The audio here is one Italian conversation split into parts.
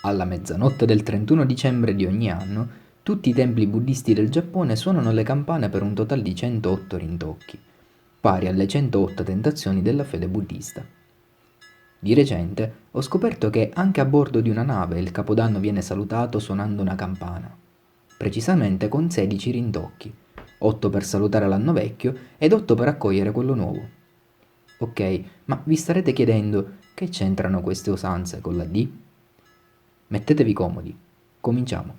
Alla mezzanotte del 31 dicembre di ogni anno, tutti i templi buddisti del Giappone suonano le campane per un totale di 108 rintocchi, pari alle 108 tentazioni della fede buddista. Di recente ho scoperto che anche a bordo di una nave il Capodanno viene salutato suonando una campana, precisamente con 16 rintocchi, 8 per salutare l'anno vecchio ed 8 per accogliere quello nuovo. Ok, ma vi starete chiedendo che c'entrano queste usanze con la D? Mettetevi comodi, cominciamo.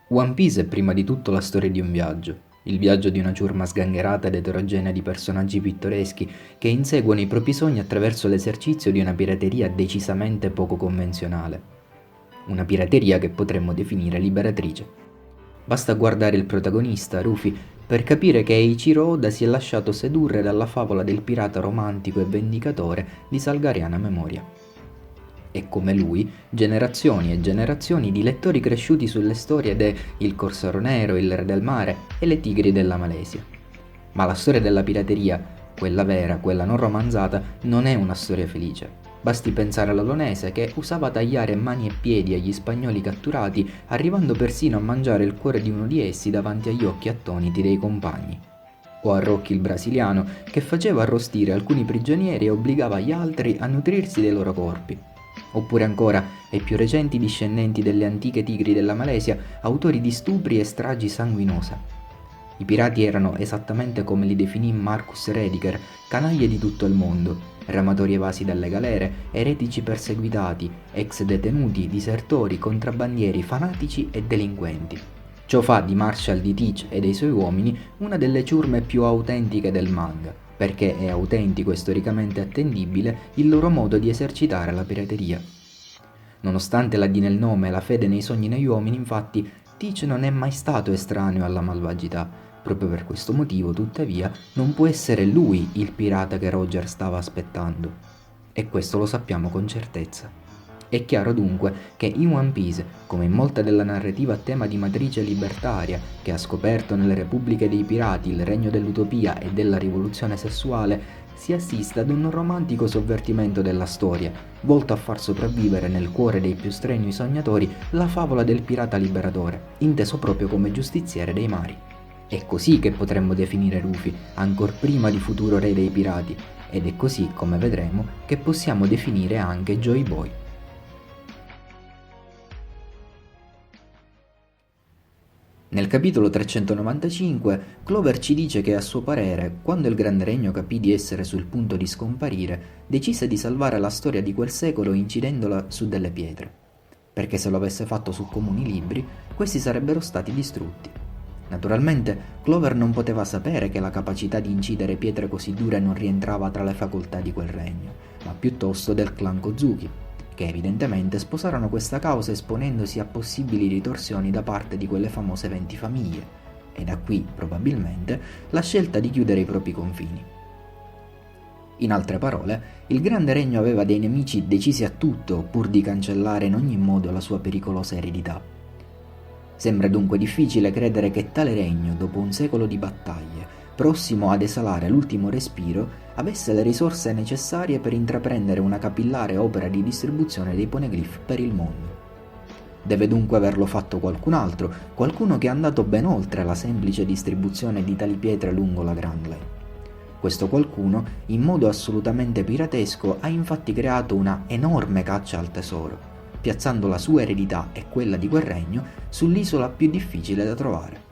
One Piece è prima di tutto la storia di un viaggio, il viaggio di una ciurma sgangherata ed eterogenea di personaggi pittoreschi che inseguono i propri sogni attraverso l'esercizio di una pirateria decisamente poco convenzionale. Una pirateria che potremmo definire liberatrice. Basta guardare il protagonista, Rufy, per capire che Eiichiro Oda si è lasciato sedurre dalla favola del pirata romantico e vendicatore di salgariana memoria. E come lui, generazioni e generazioni di lettori cresciuti sulle storie de Il Corsaro Nero, Il Re del Mare e Le Tigri della Malesia. Ma la storia della pirateria, quella vera, quella non romanzata, non è una storia felice. Basti pensare all'Olonese che usava tagliare mani e piedi agli spagnoli catturati, arrivando persino a mangiare il cuore di uno di essi davanti agli occhi attoniti dei compagni. O a Rocky il brasiliano che faceva arrostire alcuni prigionieri e obbligava gli altri a nutrirsi dei loro corpi. Oppure ancora ai più recenti discendenti delle antiche tigri della Malesia, autori di stupri e stragi sanguinose. I pirati erano esattamente come li definì Marcus Rediger, canaglie di tutto il mondo, ramatori evasi dalle galere, eretici perseguitati, ex detenuti, disertori, contrabbandieri, fanatici e delinquenti. Ciò fa di Marshall D. Teach e dei suoi uomini una delle ciurme più autentiche del manga, perché è autentico e storicamente attendibile il loro modo di esercitare la pirateria. Nonostante la D nel nome e la fede nei sogni negli uomini, infatti, Teach non è mai stato estraneo alla malvagità. Proprio per questo motivo, tuttavia, non può essere lui il pirata che Roger stava aspettando. E questo lo sappiamo con certezza. È chiaro dunque che in One Piece, come in molta della narrativa a tema di matrice libertaria che ha scoperto nelle repubbliche dei pirati il regno dell'utopia e della rivoluzione sessuale, si assiste ad un romantico sovvertimento della storia, volto a far sopravvivere nel cuore dei più strenui sognatori la favola del pirata liberatore, inteso proprio come giustiziere dei mari. È così che potremmo definire Rufy, ancor prima di futuro re dei pirati, ed è così, come vedremo, che possiamo definire anche Joy Boy. Nel capitolo 395, Clover ci dice che a suo parere, quando il Grande Regno capì di essere sul punto di scomparire, decise di salvare la storia di quel secolo incidendola su delle pietre, perché se lo avesse fatto su comuni libri, questi sarebbero stati distrutti. Naturalmente, Clover non poteva sapere che la capacità di incidere pietre così dure non rientrava tra le facoltà di quel regno, ma piuttosto del clan Kozuki, che evidentemente sposarono questa causa esponendosi a possibili ritorsioni da parte di quelle famose 20 famiglie, e da qui, probabilmente, la scelta di chiudere i propri confini. In altre parole, il Grande Regno aveva dei nemici decisi a tutto pur di cancellare in ogni modo la sua pericolosa eredità. Sembra dunque difficile credere che tale regno, dopo un secolo di battaglie, prossimo ad esalare l'ultimo respiro, avesse le risorse necessarie per intraprendere una capillare opera di distribuzione dei poneglyph per il mondo. Deve dunque averlo fatto qualcun altro, qualcuno che è andato ben oltre la semplice distribuzione di tali pietre lungo la Grand Line. Questo qualcuno, in modo assolutamente piratesco, ha infatti creato una enorme caccia al tesoro, piazzando la sua eredità e quella di quel regno sull'isola più difficile da trovare.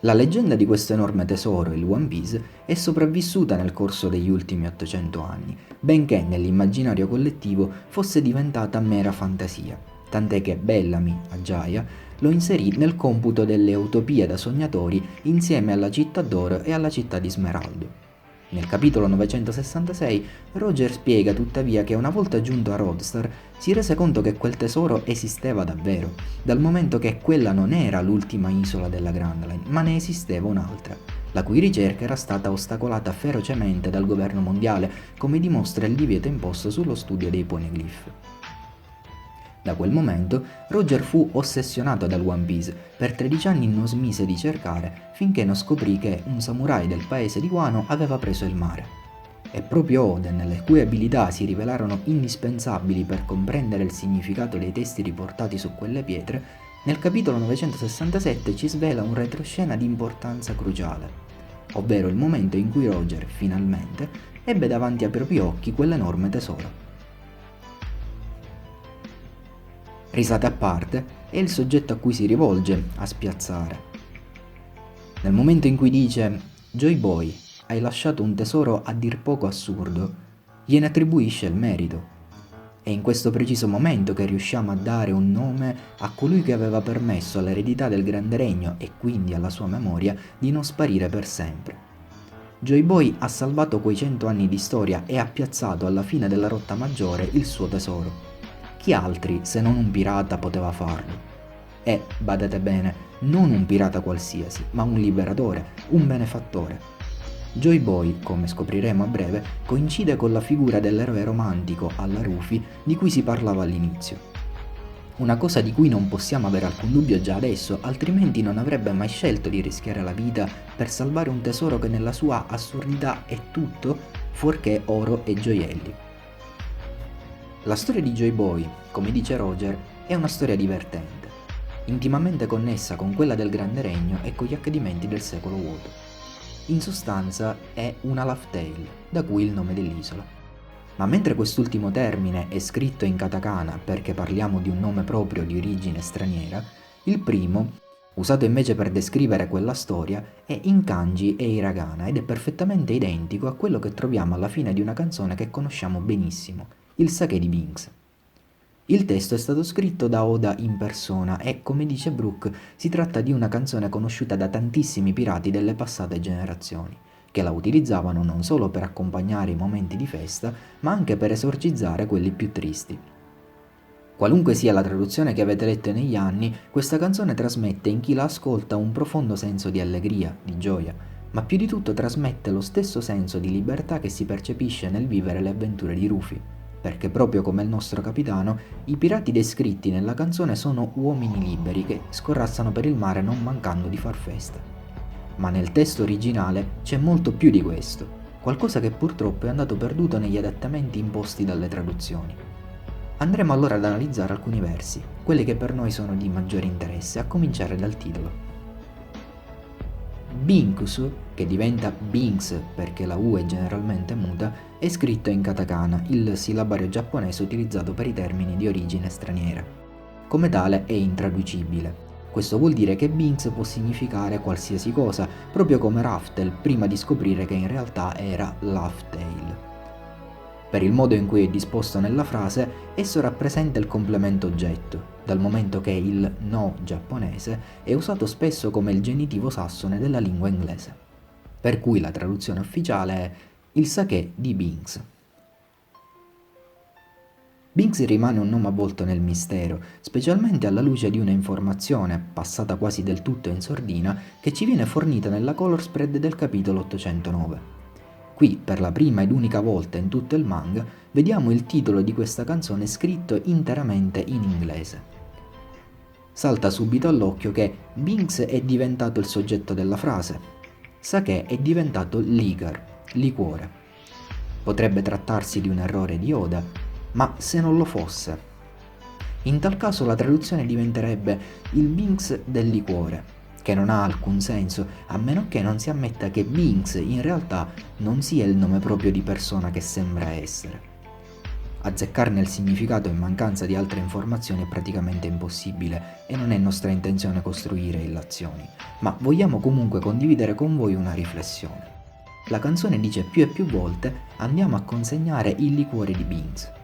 La leggenda di questo enorme tesoro, il One Piece, è sopravvissuta nel corso degli ultimi 800 anni, benché nell'immaginario collettivo fosse diventata mera fantasia, tant'è che Bellamy, a Jaya, lo inserì nel computo delle utopie da sognatori insieme alla Città d'Oro e alla Città di Smeraldo. Nel capitolo 966 Roger spiega tuttavia che una volta giunto a Roadstar si rese conto che quel tesoro esisteva davvero, dal momento che quella non era l'ultima isola della Grand Line, ma ne esisteva un'altra, la cui ricerca era stata ostacolata ferocemente dal governo mondiale, come dimostra il divieto imposto sullo studio dei poneglyph. Da quel momento Roger fu ossessionato dal One Piece, per 13 anni non smise di cercare finché non scoprì che un samurai del paese di Wano aveva preso il mare. E proprio Oden, le cui abilità si rivelarono indispensabili per comprendere il significato dei testi riportati su quelle pietre, nel capitolo 967 ci svela un retroscena di importanza cruciale, ovvero il momento in cui Roger, finalmente, ebbe davanti ai propri occhi quell'enorme tesoro. Risate a parte, è il soggetto a cui si rivolge a spiazzare. Nel momento in cui dice «Joy Boy, hai lasciato un tesoro a dir poco assurdo», gliene attribuisce il merito. È in questo preciso momento che riusciamo a dare un nome a colui che aveva permesso all'eredità del Grande Regno e quindi alla sua memoria di non sparire per sempre. Joy Boy ha salvato quei 100 anni di storia e ha piazzato alla fine della rotta maggiore il suo tesoro. Chi altri se non un pirata poteva farlo? E, badate bene, non un pirata qualsiasi, ma un liberatore, un benefattore. Joy Boy, come scopriremo a breve, coincide con la figura dell'eroe romantico alla Rufy di cui si parlava all'inizio. Una cosa di cui non possiamo avere alcun dubbio già adesso, altrimenti non avrebbe mai scelto di rischiare la vita per salvare un tesoro che nella sua assurdità è tutto fuorché oro e gioielli. La storia di Joy Boy, come dice Roger, è una storia divertente, intimamente connessa con quella del Grande Regno e con gli accadimenti del secolo vuoto. In sostanza è una love tale, da cui il nome dell'isola. Ma mentre quest'ultimo termine è scritto in katakana perché parliamo di un nome proprio di origine straniera, il primo, usato invece per descrivere quella storia, è in kanji e hiragana ed è perfettamente identico a quello che troviamo alla fine di una canzone che conosciamo benissimo, il Sake di Binks. Il testo è stato scritto da Oda in persona e, come dice Brook, si tratta di una canzone conosciuta da tantissimi pirati delle passate generazioni, che la utilizzavano non solo per accompagnare i momenti di festa, ma anche per esorcizzare quelli più tristi. Qualunque sia la traduzione che avete letto negli anni, questa canzone trasmette in chi la ascolta un profondo senso di allegria, di gioia, ma più di tutto trasmette lo stesso senso di libertà che si percepisce nel vivere le avventure di Rufy, perché proprio come il nostro capitano, i pirati descritti nella canzone sono uomini liberi che scorrazzano per il mare non mancando di far festa. Ma nel testo originale c'è molto più di questo, qualcosa che purtroppo è andato perduto negli adattamenti imposti dalle traduzioni. Andremo allora ad analizzare alcuni versi, quelli che per noi sono di maggiore interesse, a cominciare dal titolo. Binkusu, che diventa Binks perché la U è generalmente muta, è scritto in katakana, il sillabario giapponese utilizzato per i termini di origine straniera. Come tale è intraducibile. Questo vuol dire che Binks può significare qualsiasi cosa, proprio come Raftel prima di scoprire che in realtà era Laugh-Tale. Per il modo in cui è disposto nella frase, esso rappresenta il complemento oggetto, dal momento che il no giapponese è usato spesso come il genitivo sassone della lingua inglese, per cui la traduzione ufficiale è il sake di Binks. Binks rimane un nome avvolto nel mistero, specialmente alla luce di una informazione, passata quasi del tutto in sordina, che ci viene fornita nella color spread del capitolo 809. Qui, per la prima ed unica volta in tutto il manga, vediamo il titolo di questa canzone scritto interamente in inglese. Salta subito all'occhio che Binks è diventato il soggetto della frase, Sake è diventato liquor, liquore. Potrebbe trattarsi di un errore di Oda, ma se non lo fosse? In tal caso la traduzione diventerebbe il Binks del liquore, che non ha alcun senso, a meno che non si ammetta che Binks in realtà non sia il nome proprio di persona che sembra essere. Azzeccarne il significato in mancanza di altre informazioni è praticamente impossibile e non è nostra intenzione costruire illazioni, ma vogliamo comunque condividere con voi una riflessione. La canzone dice più e più volte andiamo a consegnare il liquore di Binks.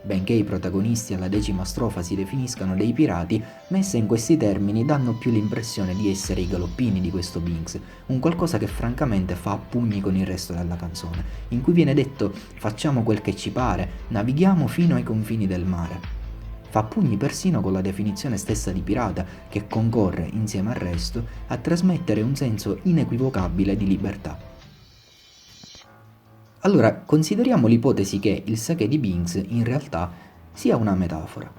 Benché i protagonisti alla 10ª strofa si definiscano dei pirati, messe in questi termini danno più l'impressione di essere i galoppini di questo Binks, un qualcosa che francamente fa a pugni con il resto della canzone, in cui viene detto facciamo quel che ci pare, navighiamo fino ai confini del mare. Fa a pugni persino con la definizione stessa di pirata, che concorre, insieme al resto, a trasmettere un senso inequivocabile di libertà. Allora, consideriamo l'ipotesi che il sake di Binks in realtà sia una metafora.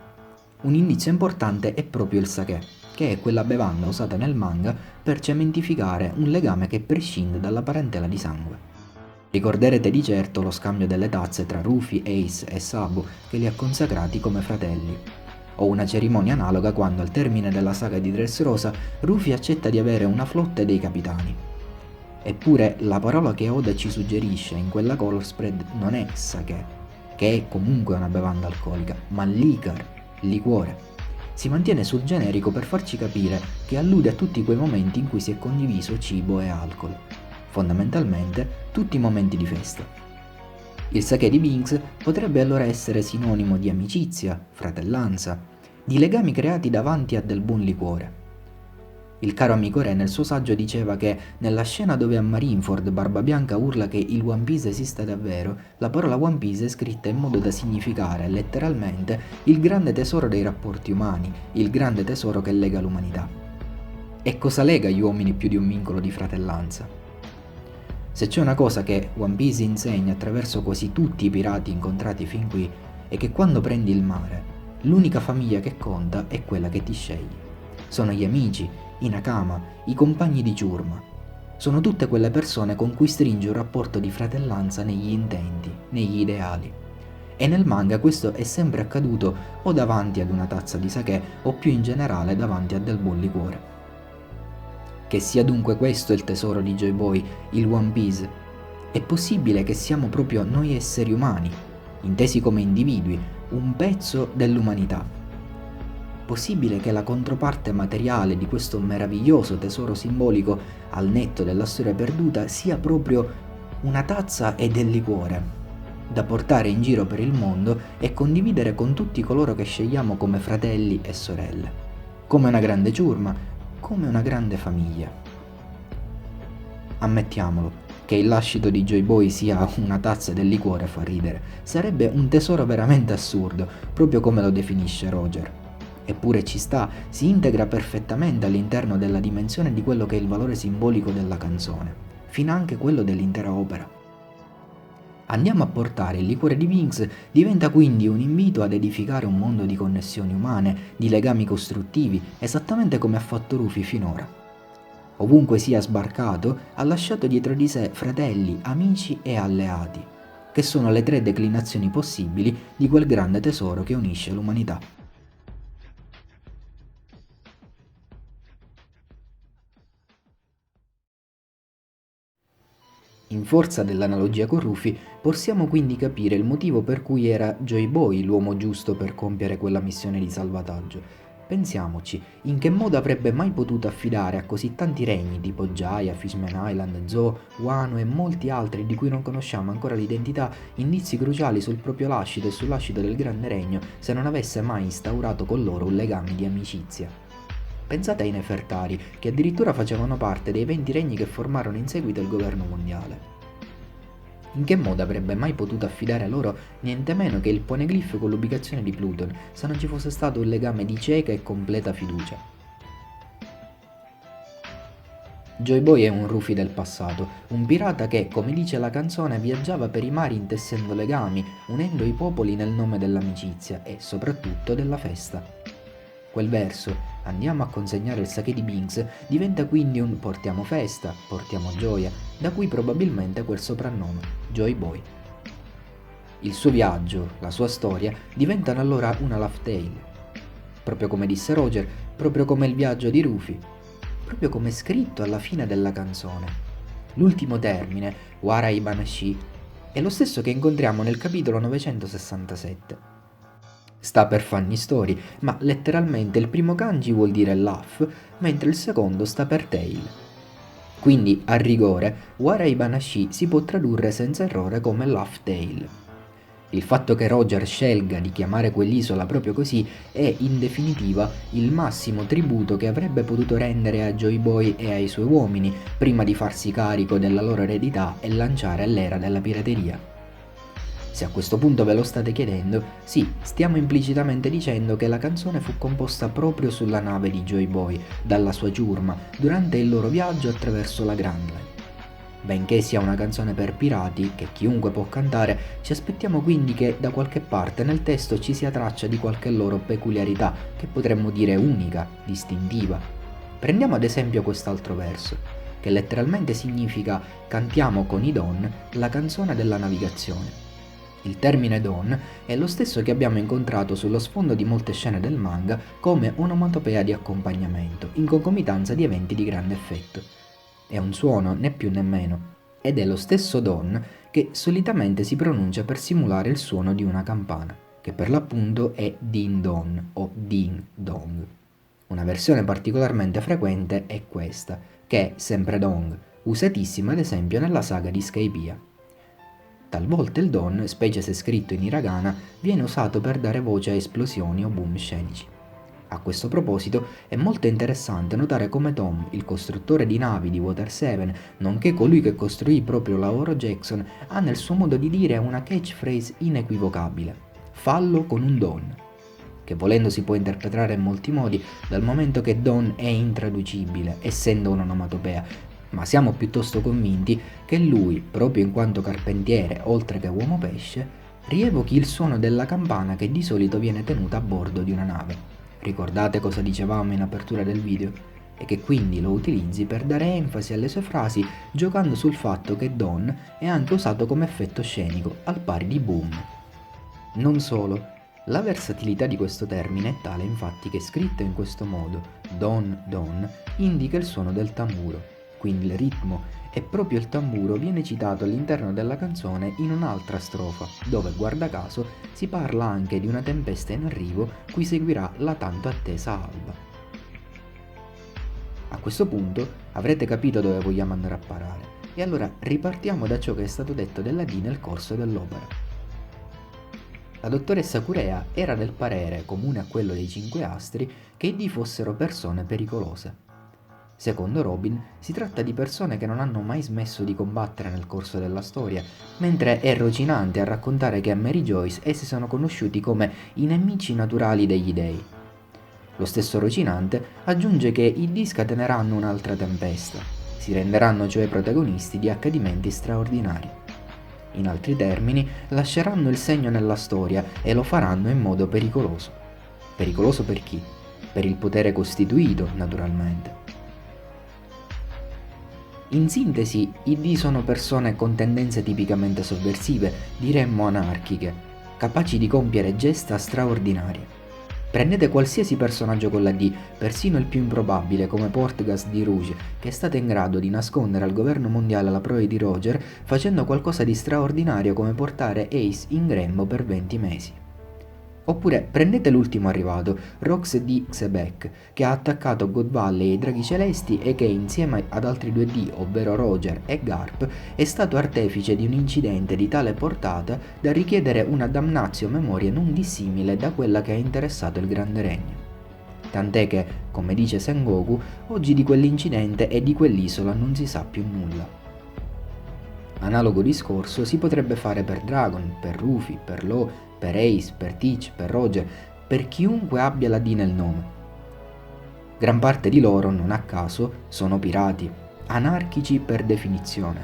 Un indizio importante è proprio il sake, che è quella bevanda usata nel manga per cementificare un legame che prescinde dalla parentela di sangue. Ricorderete di certo lo scambio delle tazze tra Rufy, Ace e Sabu che li ha consacrati come fratelli. O una cerimonia analoga quando al termine della saga di Dressrosa Rufy accetta di avere una flotta dei capitani. Eppure la parola che Oda ci suggerisce in quella color spread non è sake, che è comunque una bevanda alcolica, ma liquor, liquore. Si mantiene sul generico per farci capire che allude a tutti quei momenti in cui si è condiviso cibo e alcol. Fondamentalmente tutti i momenti di festa. Il sake di Binks potrebbe allora essere sinonimo di amicizia, fratellanza, di legami creati davanti a del buon liquore. Il caro amico Re nel suo saggio diceva che nella scena dove a Marineford Barbabianca urla che il One Piece esiste davvero, la parola One Piece è scritta in modo da significare letteralmente il grande tesoro dei rapporti umani, il grande tesoro che lega l'umanità. E cosa lega gli uomini più di un vincolo di fratellanza? Se c'è una cosa che One Piece insegna attraverso quasi tutti i pirati incontrati fin qui è che quando prendi il mare, l'unica famiglia che conta è quella che ti scegli. Sono gli amici, i nakama, i compagni di ciurma. Sono tutte quelle persone con cui stringi un rapporto di fratellanza negli intenti, negli ideali. E nel manga questo è sempre accaduto o davanti ad una tazza di sake o più in generale davanti a del buon liquore. Che sia dunque questo il tesoro di Joy Boy, il One Piece? È possibile che siamo proprio noi esseri umani, intesi come individui, un pezzo dell'umanità? Possibile che la controparte materiale di questo meraviglioso tesoro simbolico al netto della storia perduta sia proprio una tazza e del liquore, da portare in giro per il mondo e condividere con tutti coloro che scegliamo come fratelli e sorelle, come una grande ciurma, come una grande famiglia. Ammettiamolo, che il lascito di Joy Boy sia una tazza del liquore fa ridere, sarebbe un tesoro veramente assurdo, proprio come lo definisce Roger. Eppure ci sta, si integra perfettamente all'interno della dimensione di quello che è il valore simbolico della canzone, finanche quello dell'intera opera. Andiamo a portare il liquore di Binks diventa quindi un invito ad edificare un mondo di connessioni umane, di legami costruttivi, esattamente come ha fatto Rufy finora. Ovunque sia sbarcato, ha lasciato dietro di sé fratelli, amici e alleati, che sono le tre declinazioni possibili di quel grande tesoro che unisce l'umanità. In forza dell'analogia con Rufy, possiamo quindi capire il motivo per cui era Joy Boy l'uomo giusto per compiere quella missione di salvataggio. Pensiamoci, in che modo avrebbe mai potuto affidare a così tanti regni tipo Jaya, Fishman Island, Zou, Wano e molti altri di cui non conosciamo ancora l'identità, indizi cruciali sul proprio lascito e sul lascito del Grande Regno se non avesse mai instaurato con loro un legame di amicizia. Pensate ai Nefertari, che addirittura facevano parte dei 20 regni che formarono in seguito il governo mondiale. In che modo avrebbe mai potuto affidare a loro niente meno che il poneglyph con l'ubicazione di Pluton, se non ci fosse stato un legame di cieca e completa fiducia? Joy Boy è un Rufy del passato, un pirata che, come dice la canzone, viaggiava per i mari intessendo legami, unendo i popoli nel nome dell'amicizia e soprattutto della festa. Quel verso, andiamo a consegnare il sake di Binks, diventa quindi un portiamo festa, portiamo gioia, da cui probabilmente quel soprannome, Joy Boy. Il suo viaggio, la sua storia, diventano allora una love tale. Proprio come disse Roger, proprio come il viaggio di Rufy, proprio come scritto alla fine della canzone. L'ultimo termine, Wara Ibanashi, è lo stesso che incontriamo nel capitolo 967. Sta per Funny Story, ma letteralmente il primo kanji vuol dire laugh, mentre il secondo sta per tail. Quindi, a rigore, Wara Ibanashi si può tradurre senza errore come laugh tail. Il fatto che Roger scelga di chiamare quell'isola proprio così è, in definitiva, il massimo tributo che avrebbe potuto rendere a Joy Boy e ai suoi uomini prima di farsi carico della loro eredità e lanciare l'era della pirateria. Se a questo punto ve lo state chiedendo, sì, stiamo implicitamente dicendo che la canzone fu composta proprio sulla nave di Joy Boy, dalla sua ciurma, durante il loro viaggio attraverso la Grand Line. Benché sia una canzone per pirati che chiunque può cantare, ci aspettiamo quindi che da qualche parte nel testo ci sia traccia di qualche loro peculiarità, che potremmo dire unica, distintiva. Prendiamo ad esempio quest'altro verso, che letteralmente significa cantiamo con i Don la canzone della navigazione. Il termine Don è lo stesso che abbiamo incontrato sullo sfondo di molte scene del manga come onomatopea di accompagnamento, in concomitanza di eventi di grande effetto. È un suono, né più né meno, ed è lo stesso Don che solitamente si pronuncia per simulare il suono di una campana, che per l'appunto è Din Don o Ding Dong. Una versione particolarmente frequente è questa, che è sempre Dong, usatissima ad esempio nella saga di Skypiea. Talvolta il Don, specie se scritto in hiragana, viene usato per dare voce a esplosioni o boom scenici. A questo proposito è molto interessante notare come Tom, il costruttore di navi di Water 7, nonché colui che costruì proprio la Oro Jackson, ha nel suo modo di dire una catchphrase inequivocabile: fallo con un Don, che volendo si può interpretare in molti modi, dal momento che Don è intraducibile, essendo un'onomatopea, ma siamo piuttosto convinti che lui, proprio in quanto carpentiere oltre che uomo pesce, rievochi il suono della campana che di solito viene tenuta a bordo di una nave. Ricordate cosa dicevamo in apertura del video? E che quindi lo utilizzi per dare enfasi alle sue frasi, giocando sul fatto che Don è anche usato come effetto scenico, al pari di Boom. Non solo, la versatilità di questo termine è tale infatti che scritto in questo modo, Don Don indica il suono del tamburo, quindi il ritmo, e proprio il tamburo viene citato all'interno della canzone in un'altra strofa, dove guarda caso si parla anche di una tempesta in arrivo cui seguirà la tanto attesa alba. A questo punto avrete capito dove vogliamo andare a parare, e allora ripartiamo da ciò che è stato detto della D nel corso dell'opera. La dottoressa Curea era del parere, comune a quello dei cinque astri, che i D fossero persone pericolose. Secondo Robin, si tratta di persone che non hanno mai smesso di combattere nel corso della storia, mentre è rocinante a raccontare che a Mary Joyce essi sono conosciuti come i nemici naturali degli dei. Lo stesso rocinante aggiunge che i D scateneranno un'altra tempesta, si renderanno cioè protagonisti di accadimenti straordinari. In altri termini, lasceranno il segno nella storia e lo faranno in modo pericoloso. Pericoloso per chi? Per il potere costituito, naturalmente. In sintesi, i D sono persone con tendenze tipicamente sovversive, diremmo anarchiche, capaci di compiere gesta straordinarie. Prendete qualsiasi personaggio con la D, persino il più improbabile come Portgas di Rouge, che è stato in grado di nascondere al governo mondiale la prole di Roger facendo qualcosa di straordinario come portare Ace in grembo per 20 mesi. Oppure prendete l'ultimo arrivato, Rox di Xebec, che ha attaccato God Valley e i Draghi Celesti e che insieme ad altri due D, ovvero Roger e Garp, è stato artefice di un incidente di tale portata da richiedere una damnatio memoria non dissimile da quella che ha interessato il Grande Regno. Tant'è che, come dice Sengoku, oggi di quell'incidente e di quell'isola non si sa più nulla. Analogo discorso si potrebbe fare per Dragon, per Rufy, per Law, per Ace, per Teach, per Roger, per chiunque abbia la D nel nome. Gran parte di loro, non a caso, sono pirati, anarchici per definizione,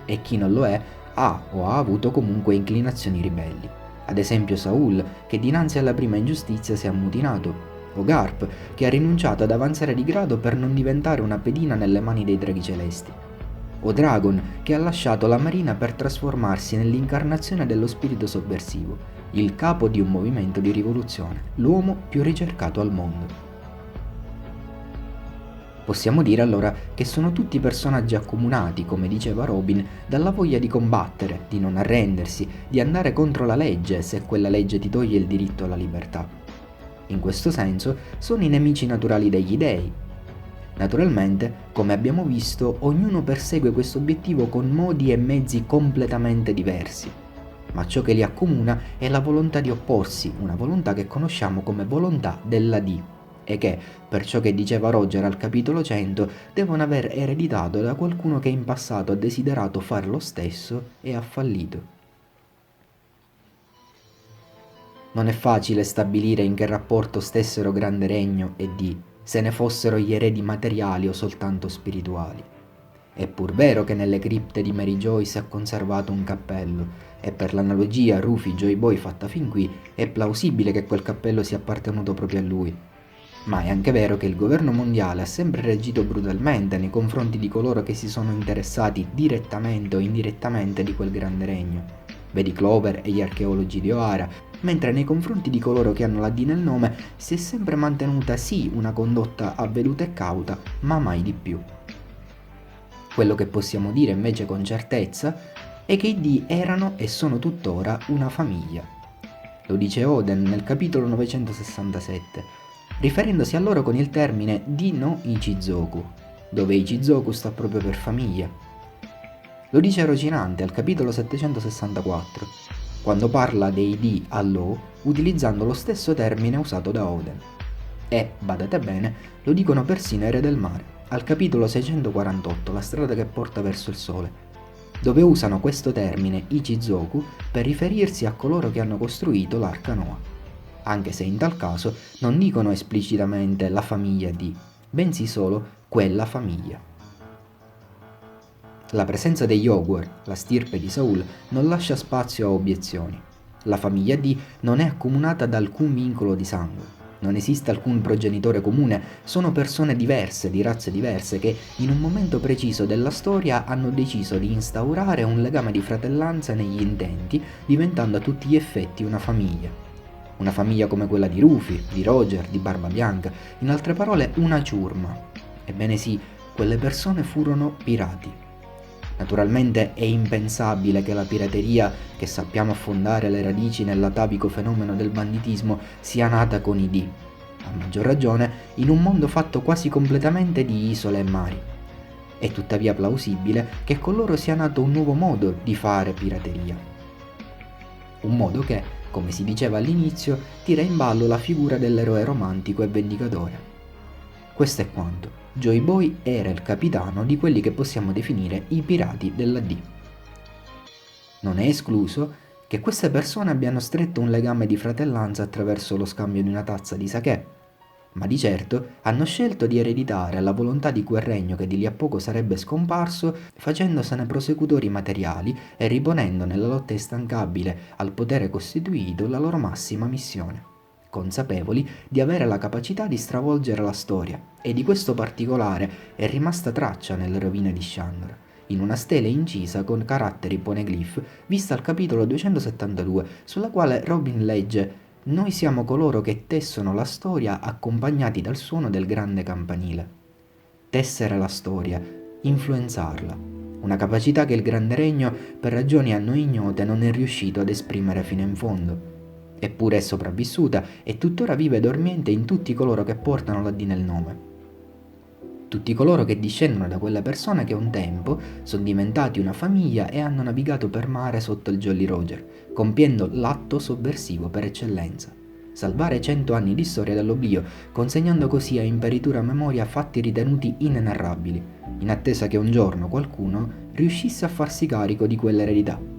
e chi non lo è ha o ha avuto comunque inclinazioni ribelli. Ad esempio Saul, che dinanzi alla prima ingiustizia si è ammutinato, o Garp, che ha rinunciato ad avanzare di grado per non diventare una pedina nelle mani dei Draghi Celesti, o Dragon, che ha lasciato la marina per trasformarsi nell'incarnazione dello spirito sovversivo, il capo di un movimento di rivoluzione, l'uomo più ricercato al mondo. Possiamo dire allora che sono tutti personaggi accomunati, come diceva Robin, dalla voglia di combattere, di non arrendersi, di andare contro la legge se quella legge ti toglie il diritto alla libertà. In questo senso sono i nemici naturali degli dei. Naturalmente, come abbiamo visto, ognuno persegue questo obiettivo con modi e mezzi completamente diversi, ma ciò che li accomuna è la volontà di opporsi, una volontà che conosciamo come volontà della D, e che, per ciò che diceva Roger al capitolo 100, devono aver ereditato da qualcuno che in passato ha desiderato fare lo stesso e ha fallito. Non è facile stabilire in che rapporto stessero Grande Regno e D, se ne fossero gli eredi materiali o soltanto spirituali. È pur vero che nelle cripte di Mary Joyce è conservato un cappello, e per l'analogia Rufy-Joy Boy fatta fin qui è plausibile che quel cappello sia appartenuto proprio a lui. Ma è anche vero che il governo mondiale ha sempre reagito brutalmente nei confronti di coloro che si sono interessati direttamente o indirettamente di quel grande regno. Vedi Clover e gli archeologi di O'Hara, mentre nei confronti di coloro che hanno la D nel nome si è sempre mantenuta sì una condotta avveduta e cauta, ma mai di più. Quello che possiamo dire invece con certezza è che i D erano e sono tuttora una famiglia. Lo dice Oden nel capitolo 967, riferendosi a loro con il termine di no Ichizoku, dove Ichizoku sta proprio per famiglia. Lo dice Rocinante al capitolo 764, quando parla dei D a Law utilizzando lo stesso termine usato da Oden. E, badate bene, lo dicono persino i Re del Mare, al capitolo 648, la strada che porta verso il sole, dove usano questo termine Ichizoku per riferirsi a coloro che hanno costruito l'arca Noah, anche se in tal caso non dicono esplicitamente la famiglia di, bensì solo quella famiglia. La presenza degli Ogwar, la stirpe di Saul, non lascia spazio a obiezioni. La famiglia D non è accomunata da alcun vincolo di sangue. Non esiste alcun progenitore comune, sono persone diverse, di razze diverse, che in un momento preciso della storia hanno deciso di instaurare un legame di fratellanza negli intenti, diventando a tutti gli effetti una famiglia. Una famiglia come quella di Rufy, di Roger, di Barba Bianca, in altre parole una ciurma. Ebbene sì, quelle persone furono pirati. Naturalmente è impensabile che la pirateria, che sappiamo affondare le radici nell'atavico fenomeno del banditismo, sia nata con i D, a maggior ragione in un mondo fatto quasi completamente di isole e mari. È tuttavia plausibile che con loro sia nato un nuovo modo di fare pirateria. Un modo che, come si diceva all'inizio, tira in ballo la figura dell'eroe romantico e vendicatore. Questo è quanto. Joy Boy era il capitano di quelli che possiamo definire i pirati della D. Non è escluso che queste persone abbiano stretto un legame di fratellanza attraverso lo scambio di una tazza di sake, ma di certo hanno scelto di ereditare la volontà di quel regno che di lì a poco sarebbe scomparso, facendosene prosecutori materiali e riponendo nella lotta instancabile al potere costituito la loro massima missione, consapevoli di avere la capacità di stravolgere la storia, e di questo particolare è rimasta traccia nelle rovine di Shandor, in una stele incisa con caratteri poneglyph vista al capitolo 272, sulla quale Robin legge: «Noi siamo coloro che tessono la storia accompagnati dal suono del grande campanile». Tessere la storia, influenzarla, una capacità che il grande regno, per ragioni a noi ignote, non è riuscito ad esprimere fino in fondo. Eppure è sopravvissuta e tuttora vive dormiente in tutti coloro che portano la D nel nome. Tutti coloro che discendono da quelle persone che un tempo sono diventati una famiglia e hanno navigato per mare sotto il Jolly Roger, compiendo l'atto sovversivo per eccellenza. Salvare 100 anni di storia dall'oblio, consegnando così a imperitura memoria fatti ritenuti inenarrabili, in attesa che un giorno qualcuno riuscisse a farsi carico di quell'eredità.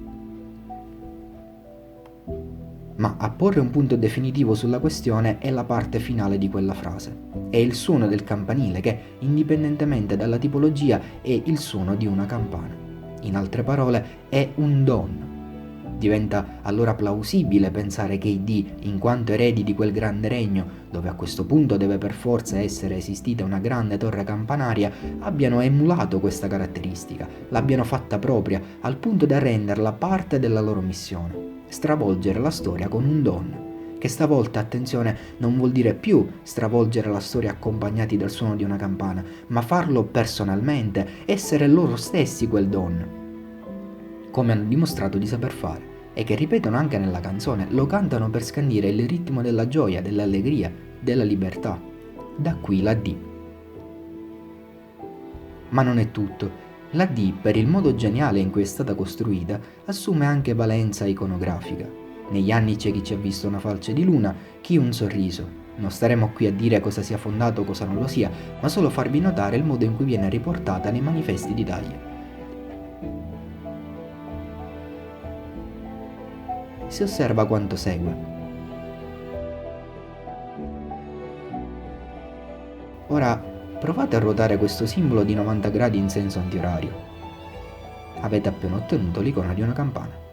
Ma a porre un punto definitivo sulla questione è la parte finale di quella frase. È il suono del campanile che, indipendentemente dalla tipologia, è il suono di una campana. In altre parole, è un don. Diventa allora plausibile pensare che i D, in quanto eredi di quel grande regno, dove a questo punto deve per forza essere esistita una grande torre campanaria, abbiano emulato questa caratteristica, l'abbiano fatta propria, al punto da renderla parte della loro missione. Stravolgere la storia con un don, che stavolta, attenzione, non vuol dire più stravolgere la storia accompagnati dal suono di una campana, ma farlo personalmente, essere loro stessi quel don, come hanno dimostrato di saper fare, e che ripetono anche nella canzone, lo cantano per scandire il ritmo della gioia, dell'allegria, della libertà. Da qui la D. Ma non è tutto. La D, per il modo geniale in cui è stata costruita, assume anche valenza iconografica. Negli anni c'è chi ci ha visto una falce di luna, chi un sorriso. Non staremo qui a dire cosa sia fondato o cosa non lo sia, ma solo farvi notare il modo in cui viene riportata nei manifesti d'Italia. Si osserva quanto segue. Ora, Provate a ruotare questo simbolo di 90 gradi in senso antiorario. Avete appena ottenuto l'icona di una campana.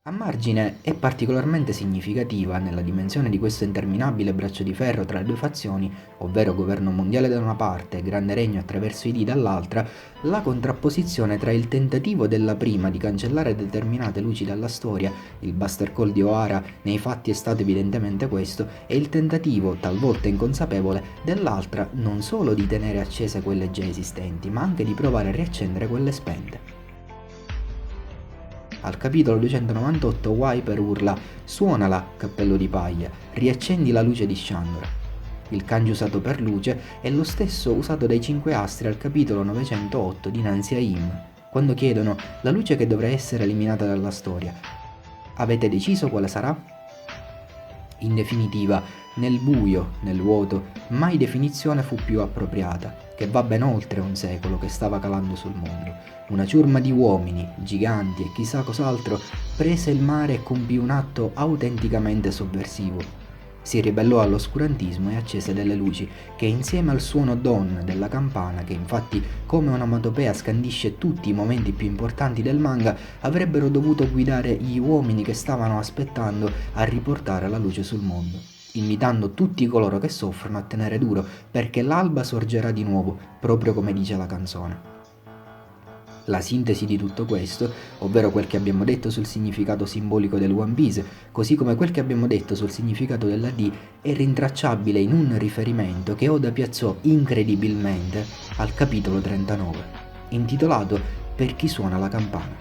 A margine è particolarmente significativa, nella dimensione di questo interminabile braccio di ferro tra le due fazioni, ovvero governo mondiale da una parte e grande regno attraverso i dì dall'altra, la contrapposizione tra il tentativo della prima di cancellare determinate luci dalla storia, il Buster Call di O'Hara nei fatti è stato evidentemente questo, e il tentativo, talvolta inconsapevole, dell'altra non solo di tenere accese quelle già esistenti, ma anche di provare a riaccendere quelle spente. Al capitolo 298 Wiper urla «Suonala, cappello di paglia, riaccendi la luce di Shandor». Il kanji usato per luce è lo stesso usato dai 5 astri al capitolo 908 di Nancy Aim, quando chiedono la luce che dovrà essere eliminata dalla storia. Avete deciso quale sarà? In definitiva, nel buio, nel vuoto, mai definizione fu più appropriata, che va ben oltre un secolo che stava calando sul mondo. Una ciurma di uomini, giganti e chissà cos'altro prese il mare e compì un atto autenticamente sovversivo. Si ribellò all'oscurantismo e accese delle luci, che insieme al suono don della campana, che infatti come un'onomatopea scandisce tutti i momenti più importanti del manga, avrebbero dovuto guidare gli uomini che stavano aspettando a riportare la luce sul mondo, invitando tutti coloro che soffrono a tenere duro, perché l'alba sorgerà di nuovo, proprio come dice la canzone. La sintesi di tutto questo, ovvero quel che abbiamo detto sul significato simbolico del One Piece, così come quel che abbiamo detto sul significato della D, è rintracciabile in un riferimento che Oda piazzò incredibilmente al capitolo 39, intitolato Per chi suona la campana.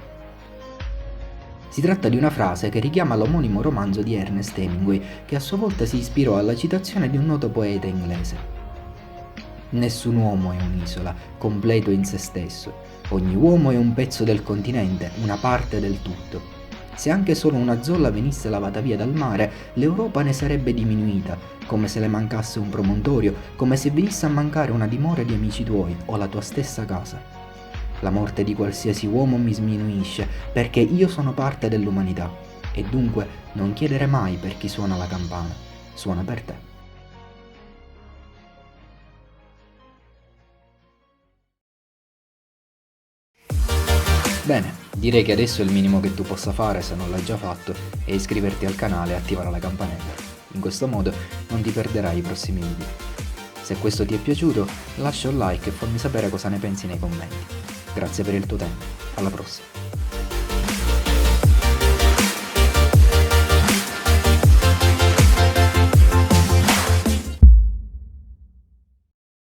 Si tratta di una frase che richiama l'omonimo romanzo di Ernest Hemingway, che a sua volta si ispirò alla citazione di un noto poeta inglese. Nessun uomo è un'isola, completo in se stesso. Ogni uomo è un pezzo del continente, una parte del tutto. Se anche solo una zolla venisse lavata via dal mare, l'Europa ne sarebbe diminuita, come se le mancasse un promontorio, come se venisse a mancare una dimora di amici tuoi o la tua stessa casa. La morte di qualsiasi uomo mi sminuisce, perché io sono parte dell'umanità, e dunque non chiedere mai per chi suona la campana, suona per te. Bene, direi che adesso il minimo che tu possa fare, se non l'hai già fatto, è iscriverti al canale e attivare la campanella. In questo modo non ti perderai i prossimi video. Se questo ti è piaciuto, lascia un like e fammi sapere cosa ne pensi nei commenti. Grazie per il tuo tempo, alla prossima.